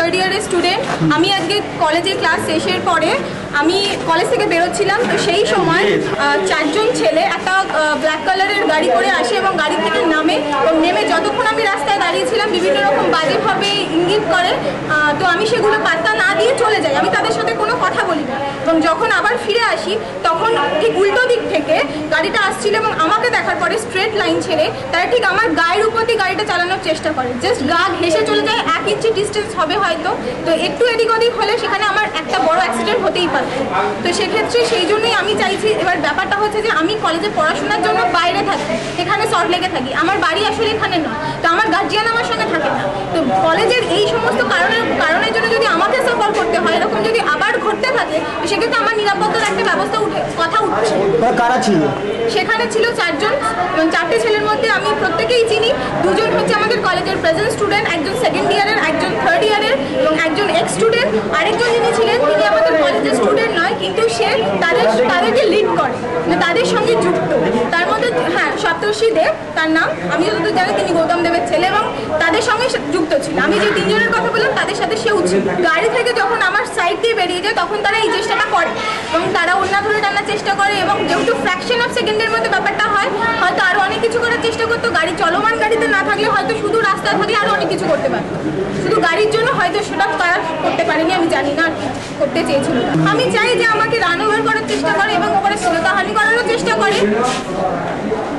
Third ইয়ারের student. আমি আজকে কলেজে ক্লাস শেষের পরে আমি কলেজ থেকে বেরোচ্ছিলাম, তো সেই সময় চারজন ছেলে একটা ব্ল্যাক কালারের গাড়ি করে আসে এবং গাড়ি থেকে নামে এবং নেমে যতক্ষণ আমি রাস্তায় দাঁড়িয়েছিলাম বিভিন্ন রকম বাজেভাবে ইঙ্গিত করে, তো আমি সেগুলো পাত্তা না দিয়ে চলে যাই। আমি তাদের সাথে কোনো কথা বলি না এবং যখন আবার ফিরে আসি তখন ঠিক উল্টো দিক থেকে গাড়িটা আসছিল এবং আমাকে দেখার পরে স্ট্রেট লাইন ছেড়ে তারা ঠিক আমার গায়ের উপর দিয়ে গাড়িটা চালানোর চেষ্টা করে। জাস্ট গা ঘেসে চলে যায়, 1 ইঞ্চি ডিস্টেন্স হবে হয়তো, তো একটু এদিক ওদিক হলে সেখানে আমার একটা বড় অ্যাক্সিডেন্ট হতেই পারে। তো সেক্ষেত্রে সেই জন্যই আমি চাইছি, এবার ব্যাপারটা হচ্ছে যে আমি কলেজে পড়াশোনার জন্য বাইরে থাকি, এখানে সল্টলেকে থাকি, আমার বাড়ি আসলে এখানে নয়, তো আমার গার্জিয়ান আমার সঙ্গে থাকে না। তো কলেজের এই সমস্ত কারণের জন্য যদি আমাকে সাফার করতে হয়, এরকম যদি আবার ঘটতে থাকে, তো সেক্ষেত্রে আমার নিরাপত্তার একটা ব্যবস্থা কথা উঠছে। কারা ছিল সেখানে? ছিল 4 জন এবং 4টে ছেলের মধ্যে আমি প্রত্যেকেই চিনি। 2 জন হচ্ছে আমাদের কলেজের প্রেজেন্ট স্টুডেন্ট, একজন সেকেন্ড ইয়ারের, একজন থার্ড ইয়ারের এবং একজন এক্স স্টুডেন্ট। আরেকজন যিনি ছিলেন তিনি আমাদের কলেজের স্টুডেন্ট নয়, কিন্তু সে তাদেরকে লিড করে, তাদের সঙ্গে যুক্ত। তার মধ্যে হ্যাঁ সপ্তর্ষি দেব তার নাম, আমি যতদূর জানি তিনি গৌতম দেবের ছেলে এবং তাদের সঙ্গে যুক্ত ছিল। আমি যে 3 জনের কথা বললাম তাদের সাথে সেও ছিল। গাড়ি থেকে যখন আমার সাইড দিয়ে বেরিয়ে যায় তখন তারা এই চেষ্টাটা করে এবং তারা ওড়না ধরে টানার চেষ্টা করে এবং যেহেতু ফ্র্যাকশন অফ সেকেন্ডের মধ্যে ব্যাপারটা হয়, হয়তো আরও অনেক কিছু করার চেষ্টা করতো। গাড়ি চলমান গাড়িতে না থাকলে হয়তো শুধু রাস্তায় থাকলে আরও অনেক কিছু করতে পারতো, শুধু গাড়ির জন্য হয়তো সেটা করতে পারেনি, আমি জানি না করতে চেয়েছিল। আমি চাই যে আমাকে রান ওভার করার চেষ্টা করে এবং ওপরে শ্রোতাহানি করারও চেষ্টা করে।